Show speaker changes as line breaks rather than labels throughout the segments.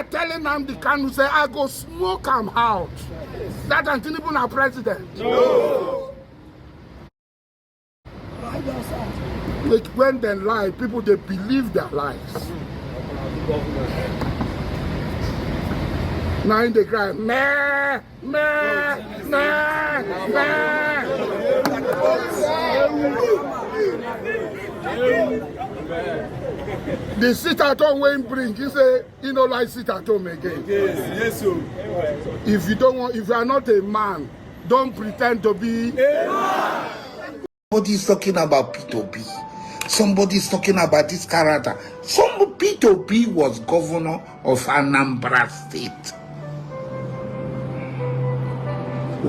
telling them the Kanu say I go smoke am out. That and Tinubu na president.
No.
Like when they lie, people they believe their lies. Now in the cry, meh, meh, meh, meh. The sit at home when bring, he say, you know, like sit at home again.
Yes, sir.
If you don't want, if you are not a man, don't pretend to be.
Somebody's talking about P2B. Somebody's talking about this character. Some P2B was governor of Anambra State.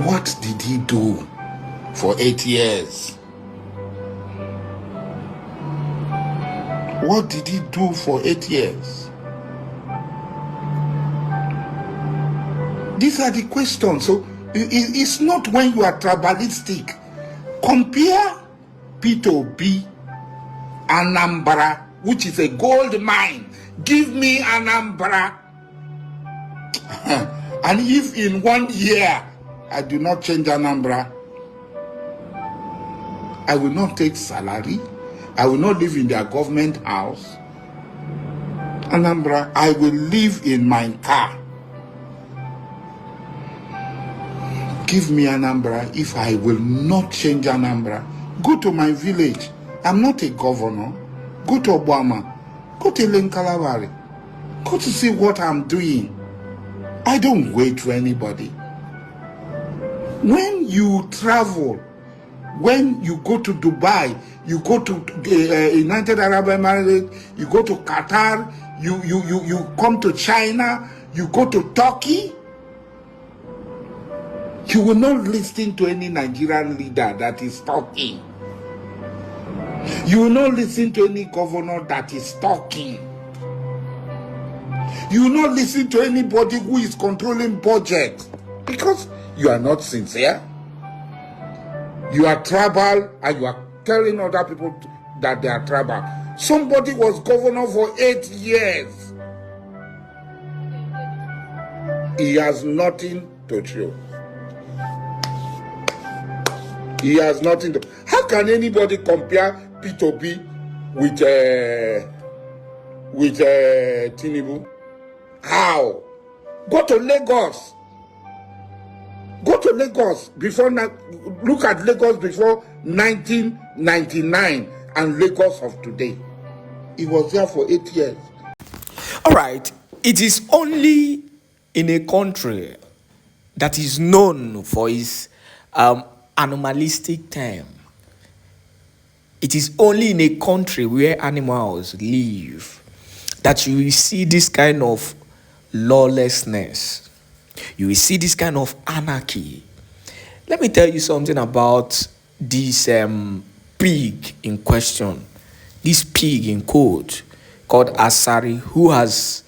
What did he do for 8 years? What did he do for 8 years? These are the questions. So it's not when you are tribalistic. Compare P2B, Anambra, which is a gold mine. Give me Anambra. And if in 1 year I do not change Anambra, I will not take salary. I will not live in their government house. Anambra, I will live in my car. Give me Anambra if I will not change Anambra. Go to my village. I'm not a governor. Go to Obama. Go to Lenkalawari. Go to see what I'm doing. I don't wait for anybody. When you travel, when you go to Dubai, you go to United Arab Emirates, you go to Qatar, you come to China, you go to Turkey, you will not listen to any Nigerian leader that is talking. You will not listen to any governor that is talking. You will not listen to anybody who is controlling budget because you are not sincere. You are tribal and you are telling other people that they are tribal. Somebody was governor for 8 years. He has nothing to show. He has nothing to. How can anybody compare P2B with Tinubu? How? Go to Lagos. Go to Lagos before. Look at Lagos before 1999 and Lagos of today. He was there for 8 years.
All right. It is only in a country that is known for its animalistic time. It is only in a country where animals live that you will see this kind of lawlessness. You will see this kind of anarchy. Let me tell you something about this pig in question. This pig in quote called Asari, who has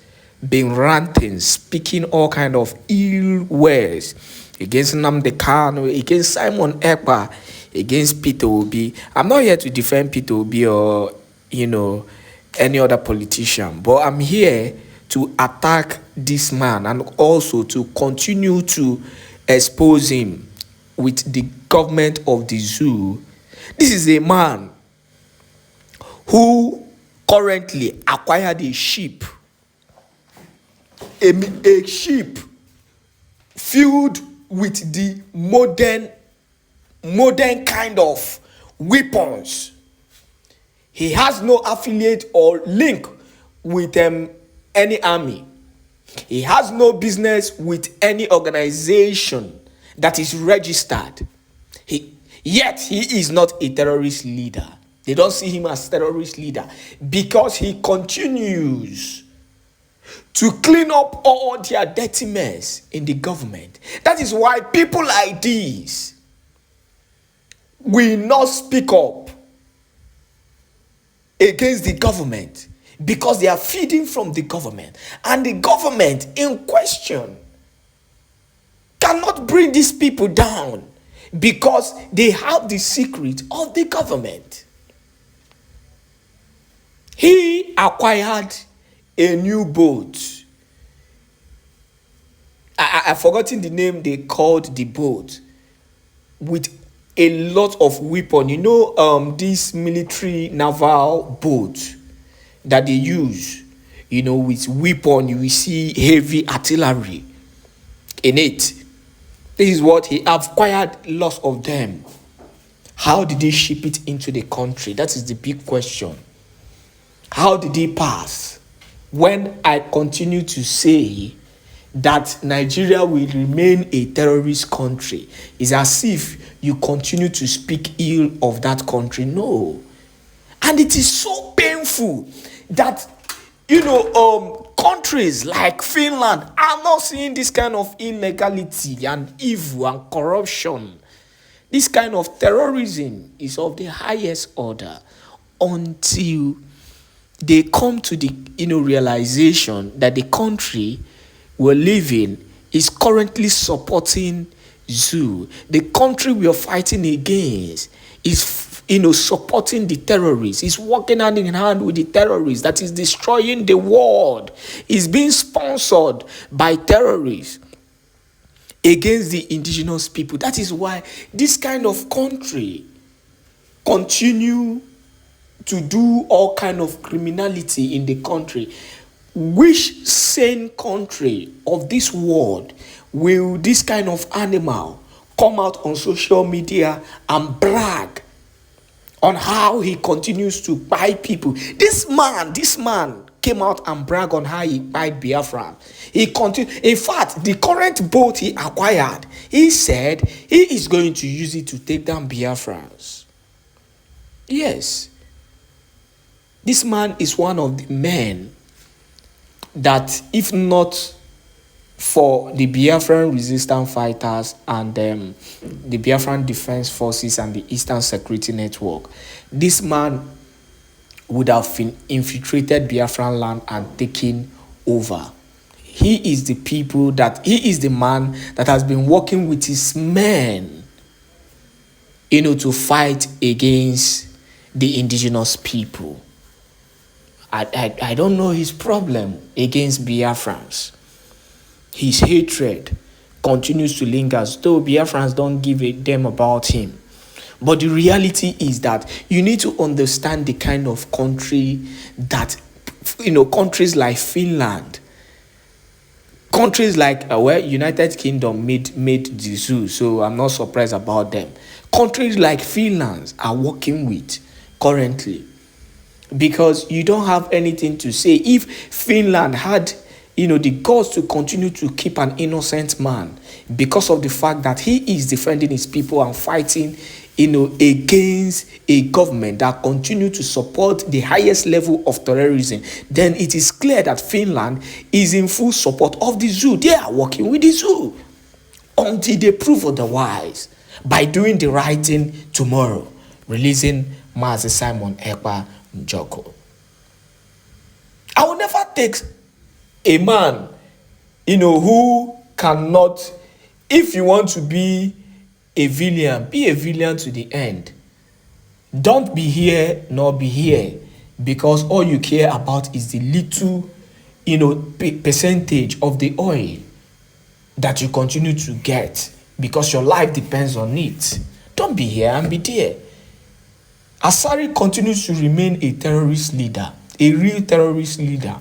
been ranting, speaking all kind of ill words against Nnamdi Kanu, against Simon Ekpa, against Peter Obi. I'm not here to defend Peter Obi or, any other politician, but I'm here to attack this man and also to continue to expose him with the government of the zoo. This is a man who currently acquired a sheep, a sheep filled with the modern kind of weapons. He has no affiliate or link with any army. He has no business with any organization that is registered. Yet he is not a terrorist leader. They don't see him as terrorist leader because he continues to clean up all their dirty mess in the government. That is why people like these will not speak up against the government because they are feeding from the government, and the government in question cannot bring these people down because they have the secret of the government. He acquired a new boat, I've forgotten the name they called the boat, with a lot of weapon. You know, this military naval boat that they use, you know, with weapon, you will see heavy artillery in it. This is what he acquired, lots of them. How did he ship it into the country? That is the big question. How did he pass? When I continue to say that Nigeria will remain a terrorist country, it's as if you continue to speak ill of that country. No. And it is so painful that, you know, countries like Finland are not seeing this kind of illegality and evil and corruption. This kind of terrorism is of the highest order until they come to the, you know, realization that the country we're living is currently supporting zoo. The country we are fighting against is, you know, supporting the terrorists. It's working hand in hand with the terrorists that is destroying the world. It's being sponsored by terrorists against the indigenous people. That is why this kind of country continue to do all kind of criminality in the country. Which sane country of this world will this kind of animal come out on social media and brag on how he continues to buy people? This man came out and brag on how he bought Biafra. He continued. In fact, the current boat he acquired, he said he is going to use it to take down Biafrans. Yes. This man is one of the men that, if not for the Biafran resistance fighters and the Biafran Defense Forces and the Eastern Security Network, this man would have been infiltrated Biafran land and taken over. He is the man that has been working with his men, you know, to fight against the indigenous people. I don't know his problem against Biafrans. His hatred continues to linger, though Biafrans don't give a damn about him. But the reality is that you need to understand the kind of country that, you know, countries like Finland, countries like United Kingdom made the zoo, so I'm not surprised about them. Countries like Finland are working with currently, because you don't have anything to say. If Finland had, you know, the guts to continue to keep an innocent man because of the fact that he is defending his people and fighting, you know, against a government that continue to support the highest level of terrorism, then it is clear that Finland is in full support of the zoo. They are working with the zoo until they prove otherwise by doing the right thing tomorrow, releasing Mazi Simon Ekpa Njoko. I will never take a man, you know, who cannot, if you want to be a villain to the end. Don't be here nor be here, because all you care about is the little, you know, percentage of the oil that you continue to get, because your life depends on it. Don't be here and be there. Asari continues to remain a terrorist leader, a real terrorist leader,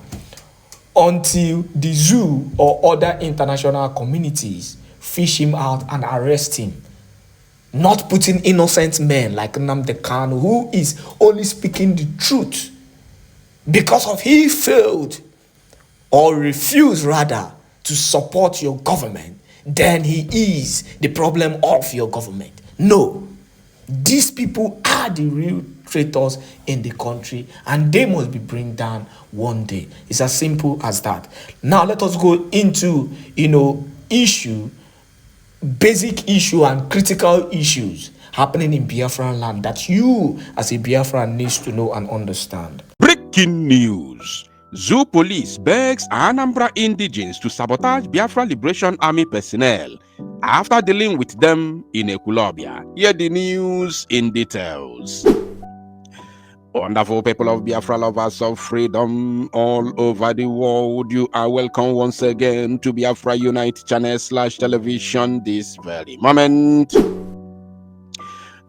until the zoo or other international communities fish him out and arrest him. Not putting innocent men like Nnamdi Kanu, who is only speaking the truth, because of he failed or refused rather to support your government, then he is the problem of your government. No. These people are the real traitors in the country, and they must be brought down one day. It's as simple as that. Now let us go into, you know, basic issue and critical issues happening in Biafran land that you as a Biafran needs to know and understand.
Breaking news. Zoo police begs Anambra indigents to sabotage Biafra Liberation Army personnel after dealing with them in Ekulobia. Hear the news in details. Wonderful people of Biafra, lovers of freedom all over the world, you are welcome once again to Biafra Unite channel / television this very moment.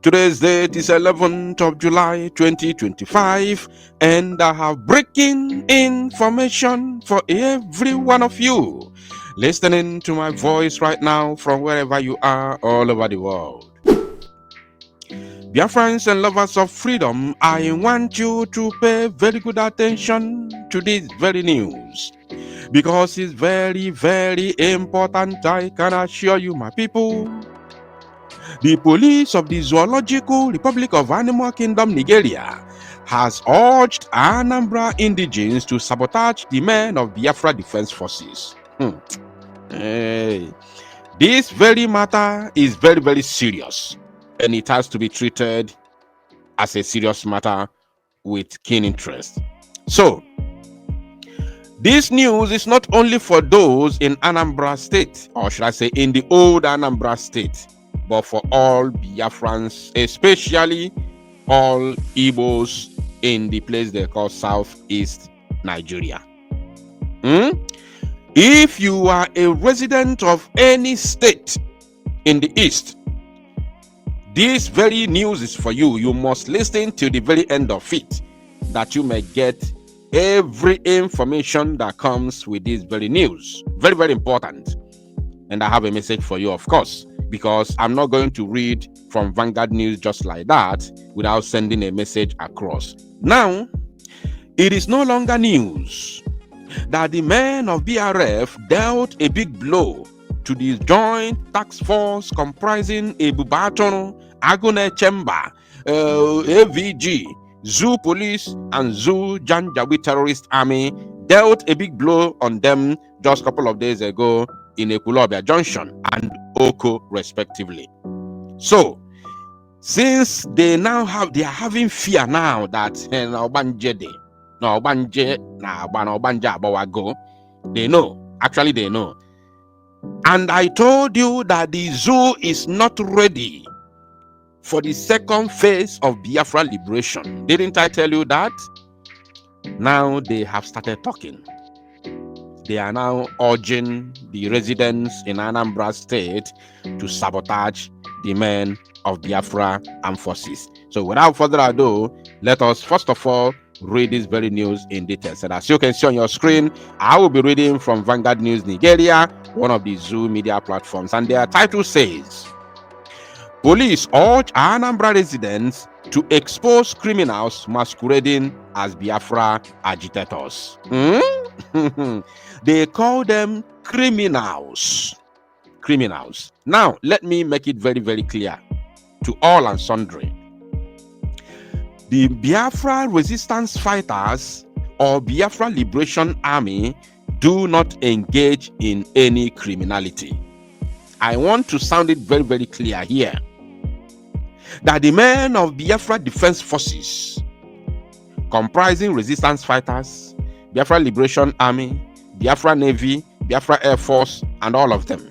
Today's date is 11th of July 2025, and I have breaking information for every one of you listening to my voice right now from wherever you are all over the world. Dear friends and lovers of freedom, I want you to pay very good attention to this very news because it's very, very important. I can assure you, my people. The police of the Zoological Republic of Animal Kingdom, Nigeria, has urged Anambra indigents to sabotage the men of Biafra Defense Forces. Hey. This very matter is very, very serious, and it has to be treated as a serious matter with keen interest. So, this news is not only for those in Anambra State, or should I say in the old Anambra State, but for all Biafrans, especially all Igbos in the place they call Southeast Nigeria. If you are a resident of any state in the East, this very news is for you. You must listen to the very end of it, that you may get every information that comes with this very news. Very, very important. And I have a message for you, of course, because I'm not going to read from Vanguard News just like that without sending a message across. Now, it is no longer news that the men of BRF dealt a big blow to the joint task force comprising Ebubaton, Agone Chemba, AVG, Zoo Police, and Zoo Janjaweed Terrorist Army, dealt a big blow on them just a couple of days ago in Ekulobia Junction and Oko, respectively. So, since they are having fear now that they know, actually they know. And I told you that the zoo is not ready for the second phase of Biafra liberation. Didn't I tell you that? Now they have started talking. They are now urging the residents in Anambra State to sabotage the men of Biafra Armed Forces. So without further ado, let us first of all read this very news in detail. So as you can see on your screen, I will be reading from Vanguard News Nigeria, one of the Zoo media platforms, and their title says, Police urge Anambra residents to expose criminals masquerading as Biafra agitators. They call them criminals. Criminals. Now, let me make it very, very clear to all and sundry. The Biafra resistance fighters or Biafra Liberation Army do not engage in any criminality. I want to sound it very, very clear here that the men of Biafra Defense Forces, comprising resistance fighters, Biafra Liberation Army, Biafra Navy, Biafra Air Force, and all of them,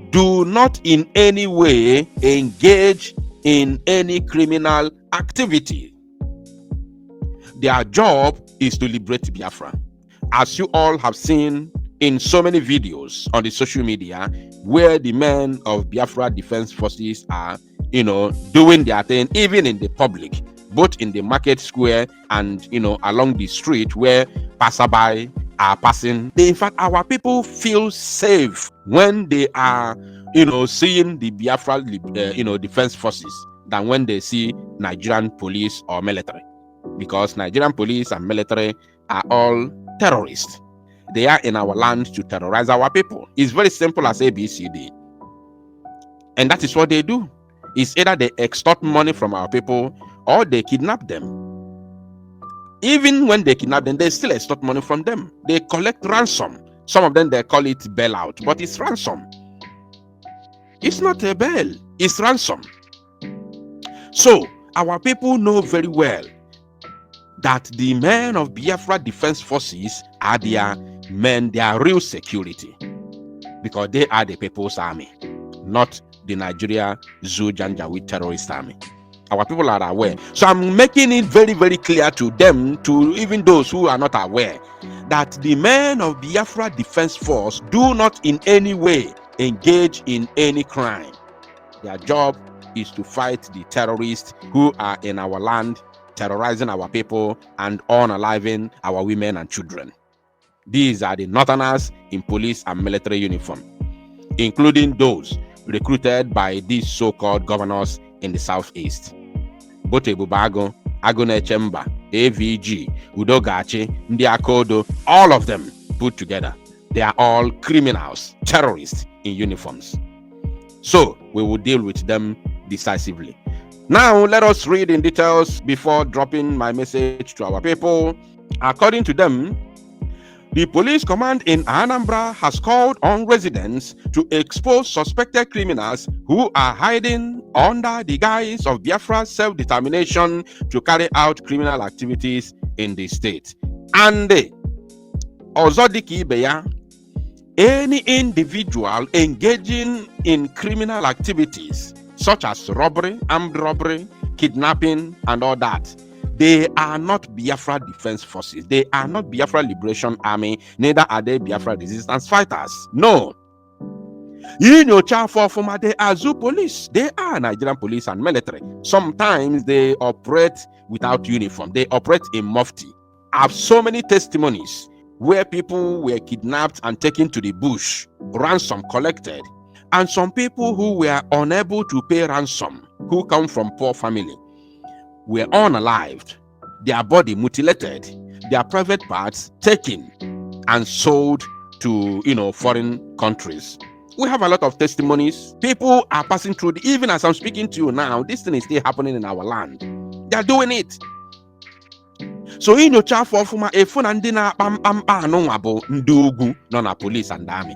do not in any way engage in any criminal activity. Their job is to liberate Biafra. As you all have seen in so many videos on the social media, where the men of Biafra Defense Forces are, doing their thing, even in the public, both in the market square and, along the street where passerby are passing. In fact, our people feel safe when they are, seeing the Biafra, Defense Forces than when they see Nigerian police or military. Because Nigerian police and military are all terrorists. They are in our land to terrorize our people. It's very simple as ABCD. And that is what they do. It's either they extort money from our people or they kidnap them. Even when they kidnap them, they still extort money from them. They collect ransom. Some of them, they call it bailout, but it's ransom. It's not a bail, it's ransom. So, our people know very well that the men of Biafra Defense Forces are their men, their real security, because they are the people's army, not the Nigeria Zoo Janjaweed terrorist army. Our people are aware. So I'm making it very, very clear to them, to even those who are not aware, that the men of Biafra Defense Force do not in any way engage in any crime. Their job is to fight the terrorists who are in our land, terrorizing our people and unaliving our women and children. These are the northerners in police and military uniform, including those recruited by these so-called governors in the southeast. Botebubago, Agunechemba, AVG, Udogachi, Ndiakodo, all of them put together. They are all criminals, terrorists in uniforms. So we will deal with them decisively. Now let us read in details before dropping my message to our people. According to them, the police command in Anambra has called on residents to expose suspected criminals who are hiding under the guise of Biafra's self-determination to carry out criminal activities in the state. And Ozodiki Beya, any individual engaging in criminal activities such as robbery, armed robbery, kidnapping, and all that, they are not Biafra Defense Forces. They are not Biafra Liberation Army. Neither are they Biafra Resistance Fighters. No. In your child for former, they are Zoo Police. They are Nigerian police and military. Sometimes they operate without uniform. They operate in mufti. I have so many testimonies where people were kidnapped and taken to the bush, ransom collected, and some people who were unable to pay ransom, who come from poor family, were unalived, their body mutilated, their private parts taken and sold to foreign countries. We have a lot of testimonies. People are passing through even as I'm speaking to you now, this thing is still happening in our land. They are doing it. So in your chat for Fuma, a phone and dinner no ndugu no police and army,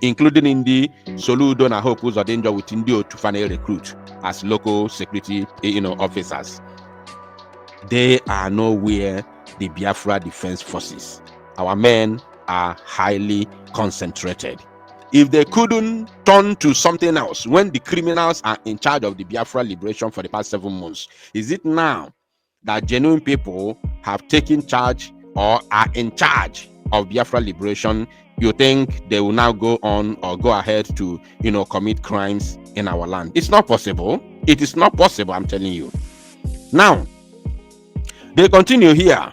including in the Soludo na hope who's danger with Indio to finally recruit as local security officers. They are nowhere the Biafra Defense Forces. Our men are highly concentrated. If they couldn't turn to something else when the criminals are in charge of the Biafra liberation for the past 7 months, is it now that genuine people have taken charge or are in charge of Biafra liberation? You think they will now go on or go ahead to commit crimes in our land? It's not possible. It is not possible, I'm telling you. Now, they continue here.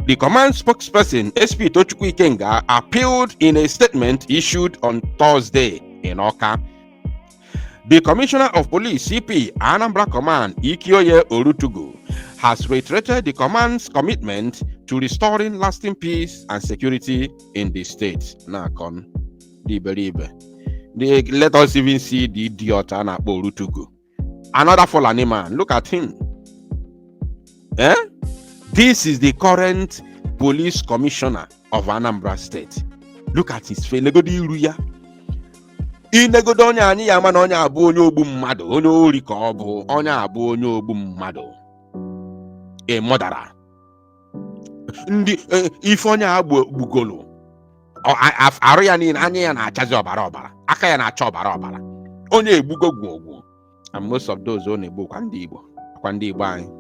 The command spokesperson, SP Tochukwu Ikenga, appealed in a statement issued on Thursday in Oka. The Commissioner of Police, CP Anambra Command, Ikioye Orutugu, has reiterated the command's commitment to restoring lasting peace and security in the state. Nakon, let us even see the idiot Anakpo Orutugu. Another Fulani man, look at him. This is the current police commissioner of Anambra State. Look at his face. Inegodo onye anyị ya mana onye abụ onye ogbu mmadụ, onye ori ka ọ bụ, onye abụ onye ogbu mmadụ. A murderer. Ndị ife onye agbu gbugolo. Arụ ya niile anya ya na-achazi ọbara ọbara, aka ya na-acha ọbara ọbara. Onye egbugo gwogwo. And most of those only egbu kwa ndị Igbo anyị.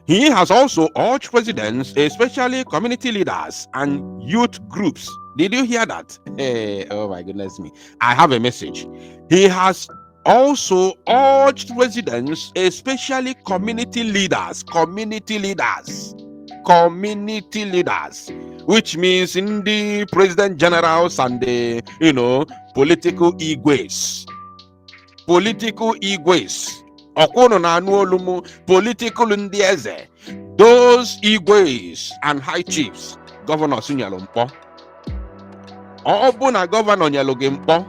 He has also urged residents, especially community leaders and youth groups. Did you hear that? Hey, oh my goodness me. I have a message. He has also urged residents, especially community leaders, which means in the president generals and the, political igwes. Okono na anuolumu political ndieze, those igwes and high chiefs, governor sunyalo mpo. Obuna governor nyalo gempo.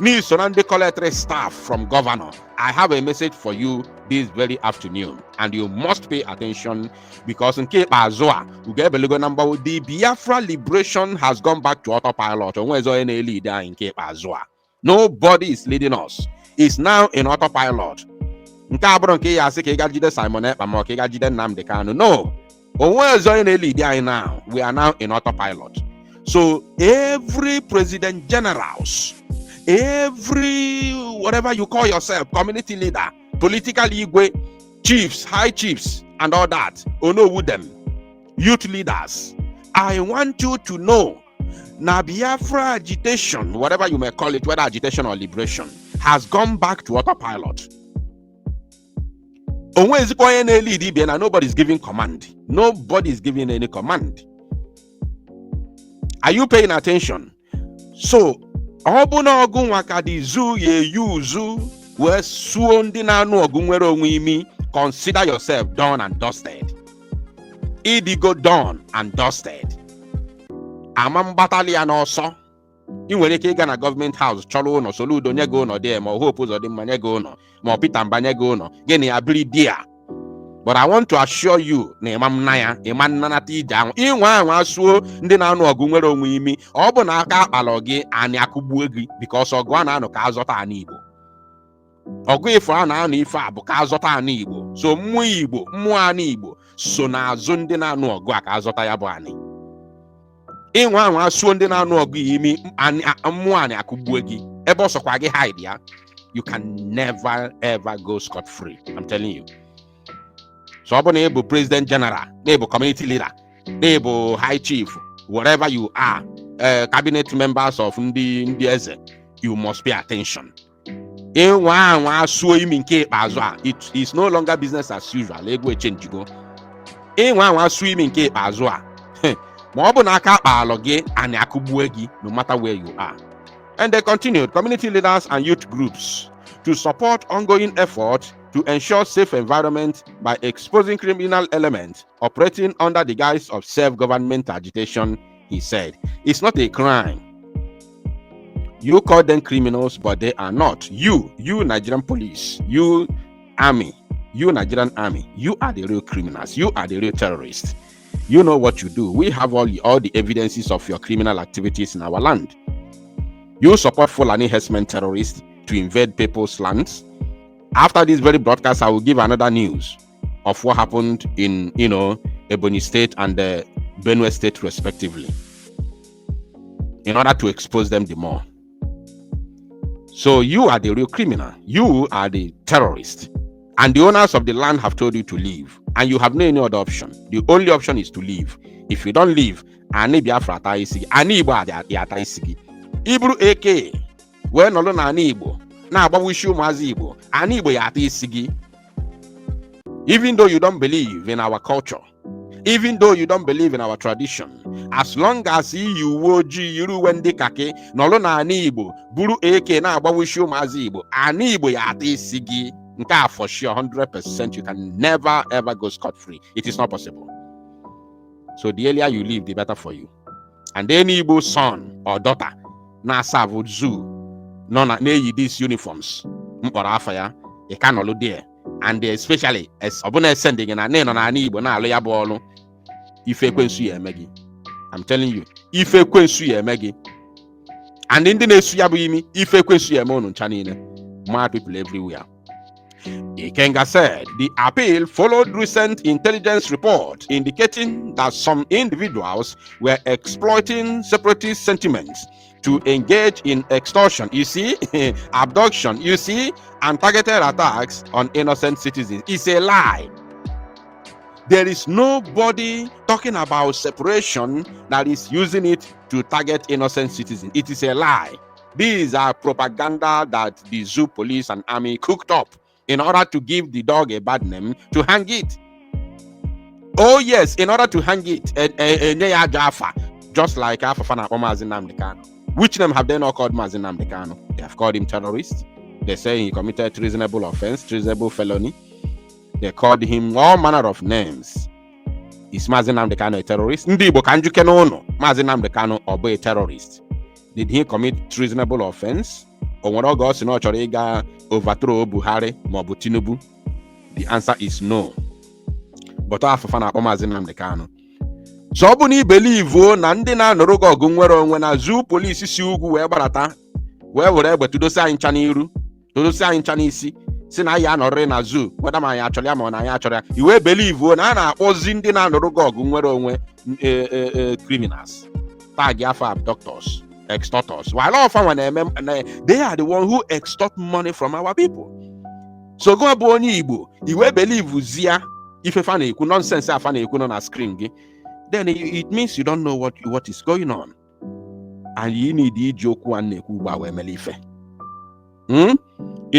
Me surrounding collectorate staff from governor. I have a message for you this very afternoon, and you must pay attention because in Cape Azoa, we get a number. The Biafra liberation has gone back to autopilot. Where's any leader in Cape Azoa? Nobody is leading us. It's now in autopilot. No. Now we are now in autopilot. So every president generals, every whatever you call yourself, community leader, political igwe, chiefs, high chiefs, and all that. Onowu them, youth leaders. I want you to know, na Biafra agitation, whatever you may call it, whether agitation or liberation, has gone back to autopilot. Nobody's giving command. Nobody's giving any command. Are you paying attention? So, consider yourself done and dusted. Idigo done and dusted. Amam battalion also. You nwere ike ịga na government house chọrọ ụnọ Soludo nye gị ụnọ there ma Hope Uzodimma nye gị ụnọ ma Peter Mba nye gị ụnọ gịnị abịrị dia. But I want to assure you na imam na ya iman nanata ije ahụ inwe ahụ asuo ndị na-anụ ọgụ nwere onwe imi ọ bụ na aka akpalọ gị anyị akụgbuo gị because ọgụ a na-anụ ka azọta ana Igbo. Ọgụ ifo a na-anụ ife a bụ ka azọta ana Igbo. So mmụọ Igbo mmụọ ana Igbo so n'azụ ndị na-anụ ọgụ a ka azọta ya bụ ani. Inwe ahụ asuo ndị na-anụ ọgụ imi mmụọ anyị akụgbuo gị ebe ọ sọkwa gị hide ya. You can never ever go scot free. I'm telling you. So ọ bụ na ị bụ president general, na ị bụ community leader, na ị bụ high chief, whatever you are, cabinet members of ndị eze, you must pay attention. Inwe ahụ asuo imi nke ikpeazụ a, it is no longer business as usual. Ego change go. Inwe ahụ asuo imi nke ikpeazụ a, ma ọ bụ na aka akpalọ gị anyị akụgbuo gị no matter where you are. And they continued, community leaders and youth groups to support ongoing efforts to ensure safe environment by exposing criminal elements operating under the guise of self-government agitation, he said. It's not a crime. You call them criminals, but they are not. You Nigerian police, you army, you Nigerian army, you are the real criminals. You are the real terrorists. You know what you do. We have all the evidences of your criminal activities in our land. You support Fulani herdsmen terrorists to invade people's lands. After this very broadcast, I will give another news of what happened in, Ebonyi State and Benue State, respectively, in order to expose them the more. So you are the real criminal. You are the terrorist. And the owners of the land have told you to leave. And you have no any other option. The only option is to leave. If you don't leave, ani Biafra ataisigi. Ani Igbo ataisigi. Ibru AK. When alone ani Igbo. Na abawishu mazi Igbo. Ani Igbo ya ataisigi. Even though you don't believe in our culture, even though you don't believe in our tradition, as long as you woji yiru wende kake, nolo na ani Igbo, buru AK na abawishu mazi Igbo. Ani Igbo ya ataisigi. For sure, 100%, you can never ever go scot-free. It is not possible. So the earlier you leave, the better for you. And any Igbo son or daughter na serve zoo, no na these uniforms, they can all there. And especially as Obuna sending in a name on an Igbo na loya bolo. If a quensu megi, I'm telling you, if a quensu megi, and in the next yabuimi, if a quensu mon chanine, more people everywhere. Ikenga said the appeal followed recent intelligence reports indicating that some individuals were exploiting separatist sentiments to engage in extortion, abduction, and targeted attacks on innocent citizens. It's a lie. There is nobody talking about separation that is using it to target innocent citizens. It is a lie. These are propaganda that the zoo police and army cooked up in order to give the dog a bad name, to hang it. Oh yes, in order to hang it, just like Afafana or Mazin Nnamdi Kanu. Which name have they not called Mazin Nnamdi Kanu? They have called him terrorist. They say he committed treasonable offense, treasonable felony. They called him all manner of names. Is Mazin Nnamdi Kanu a terrorist? Ndibo kanjuke no. Mazin Nnamdi Kanu or a terrorist? Did he commit treasonable offense? Overthrow Buhari maọbụ Tinubu? The answer is no. But Afafana Mazin Nnamdi Kanu. So ọ bụ na believe na ndị na-anụrụ gị ọgụ nwere onwe na zoo police si ugwu wee gbarata wee were egbe tudosi anyị ncha n'iru tudosi anyị ncha n'isi si na ya anọrị na zoo weda ma anyị achọrọ ya ma ọ na anyị achọrọ ya iwe believe na a na-akpọzi ndị na-anụrụ gị ọgụ nwere onwe criminals, tag afọ abductors, extorters. While all of them, they are the one who extort money from our people. So go abụ onye Igbo, iwe believe zia ife fa na-ekwu nonsense afa na-ekwu no na screen gị, then it means you don't know what is going on, and you need iji okwu a na-ekwu ugbu a wee mele ife. You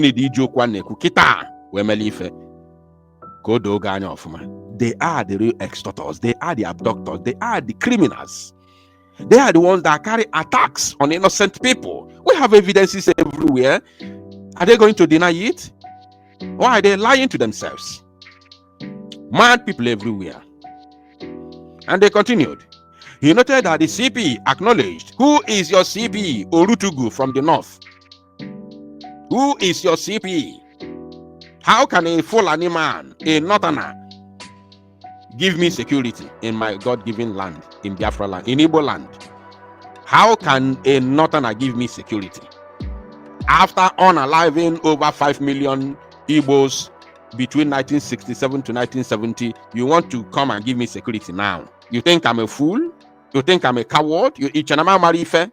need iji okwu a na-ekwu kịta wee mele ife ka o doo gị anya ọfụma. They are the real extorters, they are the abductors, they are the criminals. They are the ones that carry attacks on innocent people. We have evidences everywhere. Are they going to deny it? Why are they lying to themselves? Mad people everywhere. And they continued. He noted that the CP acknowledged, who is your CP, Olutugu from the north? Who is your CP? How can a Fulani man, a northerner, give me security in my God-given land, in Biafra land, in Igbo land? How can a northerner give me security? After unaliving over 5 million Igbos between 1967 to 1970, you want to come and give me security now? You think I'm a fool? You think I'm a coward? You Ichanama Marife?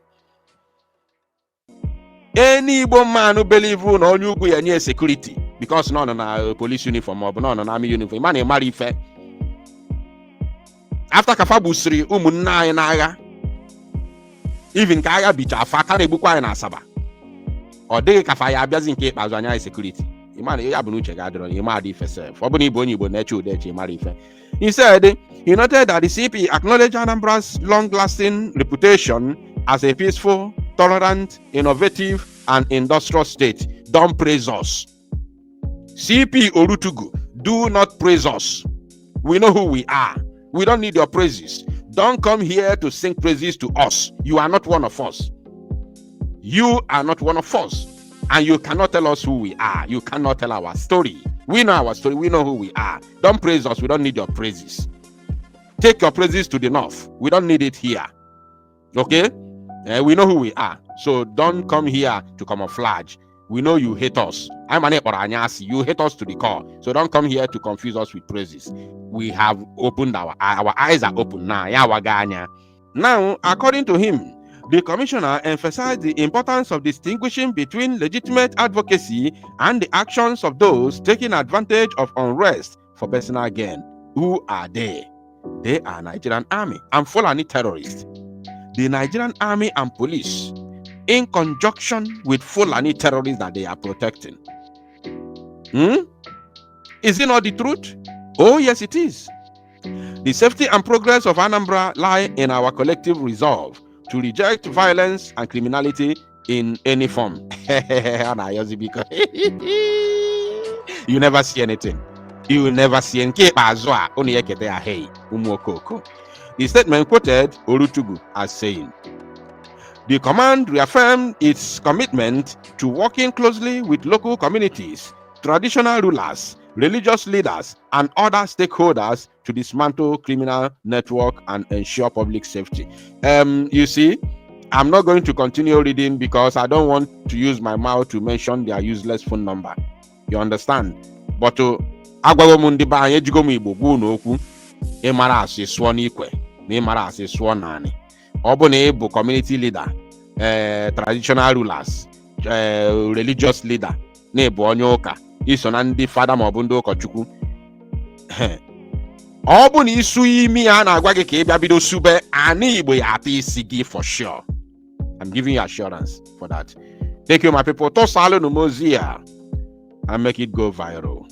Any Igbo man who believe in all you go near security because none on police uniform or none on army uniform, man, a Marife. After Kafabusri, Umunna naga, even Kaya Bicha, Fakane Bukwa and Asaba, or de Kafaya Biazin Cape as an security. He said he noted that the CP acknowledged Anambra's long-lasting reputation as a peaceful, tolerant, innovative, and industrial state. Don't praise us. CP Olutugu, do not praise us. We know who we are. We don't need your praises. Don't come here to sing praises to us. You are not one of us. You are not one of us. And you cannot tell us who we are. You cannot tell our story. We know our story. We know who we are. Don't praise us. We don't need your praises. Take your praises to the north. We don't need it here. Okay? We know who we are. So don't come here to camouflage. We know you hate us. I'm an Anyasi. You hate us to the core. So don't come here to confuse us with praises. We have opened our eyes are open now. Now, according to him, the commissioner emphasized the importance of distinguishing between legitimate advocacy and the actions of those taking advantage of unrest for personal gain. Who are they? They are Nigerian army and Fulani terrorists. The Nigerian army and police, in conjunction with Fulani terrorists that they are protecting. Is it not the truth? Oh, yes, it is. The safety and progress of Anambra lie in our collective resolve to reject violence and criminality in any form. You never see anything. You will never see anything. The statement quoted Olutugu as saying, the command reaffirmed its commitment to working closely with local communities, traditional rulers, religious leaders, and other stakeholders to dismantle criminal network and ensure public safety. You see, I'm not going to continue reading because I don't want to use my mouth to mention their useless phone number. You understand? But community leader, traditional rulers, religious leader, isonandi fada maobundo kochukwu. Obun isu imi a na-agwa gị ka ị bịa bido sube ani Igbo ya ata isi gị for sure. I'm giving you assurance for that. Thank you, my people. Tosalụ n'ozi a and make it go viral.